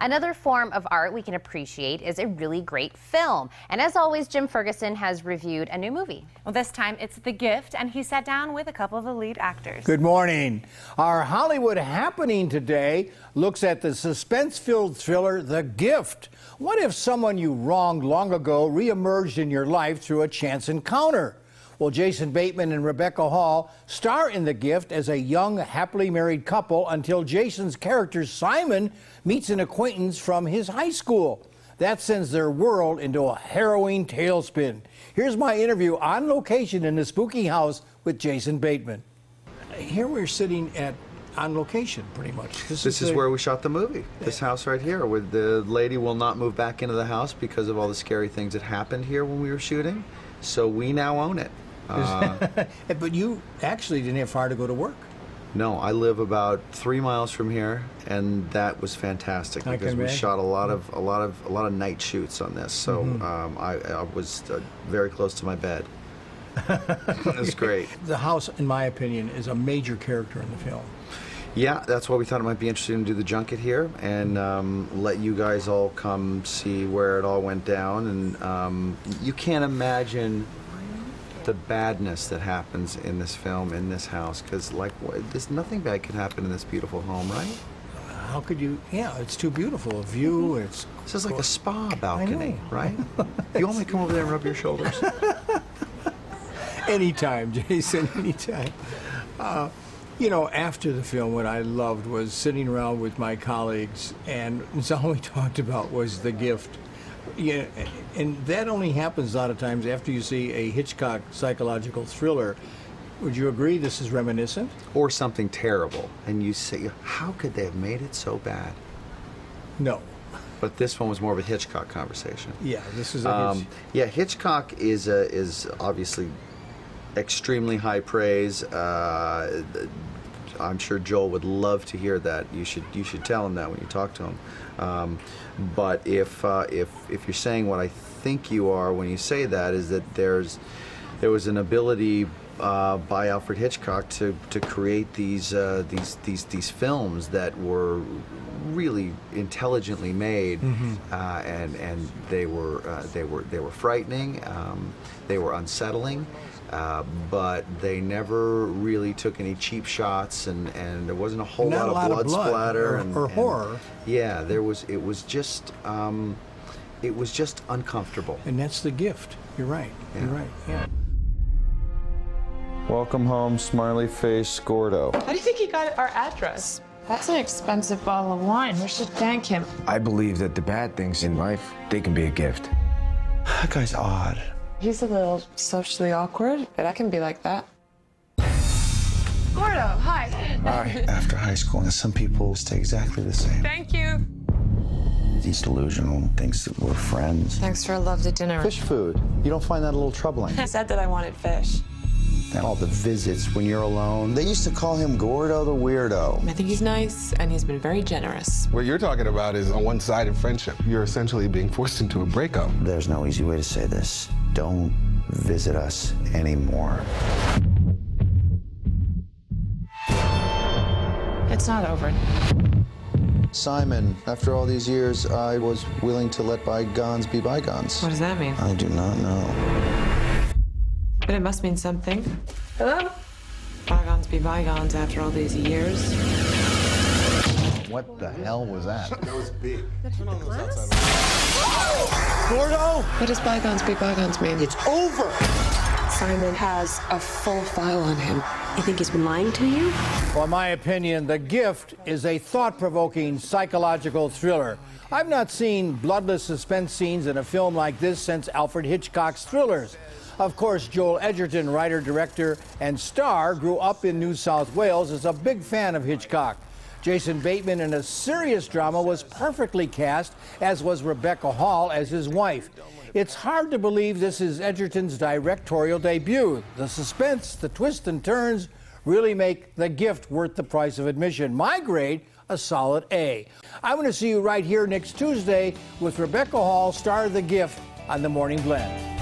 Another form of art we can appreciate is a really great film. And as always, Jim Ferguson has reviewed a new movie. Well, this time it's The Gift, and he sat down with a couple of the lead actors. Good morning. Our Hollywood happening today looks at the suspense-filled thriller, The Gift. What if someone you wronged long ago reemerged in your life through a chance encounter? Well, Jason Bateman and Rebecca Hall star in The Gift as a young, happily married couple until Jason's character, Simon, meets an acquaintance from his high school. That sends their world into a harrowing tailspin. Here's my interview on location in the spooky house with Jason Bateman. Here we're sitting on location, pretty much. This is where we shot the movie. This house right here, where the lady will not move back into the house because of all the scary things that happened here when we were shooting. So we now own it. But you actually didn't have far to go to work. No, I live about 3 miles from here, and that was fantastic because we shot a lot of night shoots on this. So I was very close to my bed. It was great. The house, in my opinion, is a major character in the film. Yeah, that's why we thought it might be interesting to do the junket here and let you guys all come see where it all went down. And you can't imagine the badness that happens in this film, in this house, because there's nothing bad can happen in this beautiful home, right? How could you? Yeah, it's too beautiful. A view. This is like a spa balcony, right? You want me to come over there and rub your shoulders? Anytime, Jason, anytime. You know, after the film, what I loved was sitting around with my colleagues, and all we talked about was The Gift. Yeah, and that only happens a lot of times after you see a Hitchcock psychological thriller. Would you agree this is reminiscent? Or something terrible, and you say, how could they have made it so bad? No. But this one was more of a Hitchcock conversation. Yeah, this is yeah, Hitchcock is obviously extremely high praise. I'm sure Joel would love to hear that. You should tell him that when you talk to him. But if you're saying what I think you are when you say that, is that there was an ability by Alfred Hitchcock to create these films that were really intelligently made, and they were frightening, they were unsettling. But they never really took any cheap shots, and there wasn't a whole lot of blood splatter or horror. Yeah, it was just uncomfortable. And that's The Gift. You're right. Yeah. You're right. Yeah. Welcome home, smiley face, Gordo. How do you think he got our address? That's an expensive bottle of wine. We should thank him. I believe that the bad things in life, they can be a gift. That guy's odd. He's a little socially awkward, but I can be like that. Gordo, hi. Hi. After high school, and some people stay exactly the same. Thank you. He's delusional, thinks that we're friends. Thanks for a lovely dinner. Fish food. You don't find that a little troubling? I said that I wanted fish. And all the visits when you're alone. They used to call him Gordo the Weirdo. I think he's nice, and he's been very generous. What you're talking about is a one-sided friendship. You're essentially being forced into a breakup. There's no easy way to say this. Don't visit us anymore. It's not over. Simon, after all these years, I was willing to let bygones be bygones. What does that mean? I do not know. But it must mean something. Hello? Bygones be bygones after all these years. What the hell was that? That was big. Gordo! What does bygones be bygones mean? It's over! Simon has a full file on him. You think he's been lying to you? Well, in my opinion, The Gift is a thought-provoking psychological thriller. I've not seen bloodless suspense scenes in a film like this since Alfred Hitchcock's thrillers. Of course, Joel Edgerton, writer, director, and star, grew up in New South Wales, is a big fan of Hitchcock. Jason Bateman in a serious drama was perfectly cast, as was Rebecca Hall as his wife. It's hard to believe this is Edgerton's directorial debut. The suspense, the twists and turns really make The Gift worth the price of admission. My grade, a solid A. I'm going to see you right here next Tuesday with Rebecca Hall, star of The Gift, on The Morning Blend.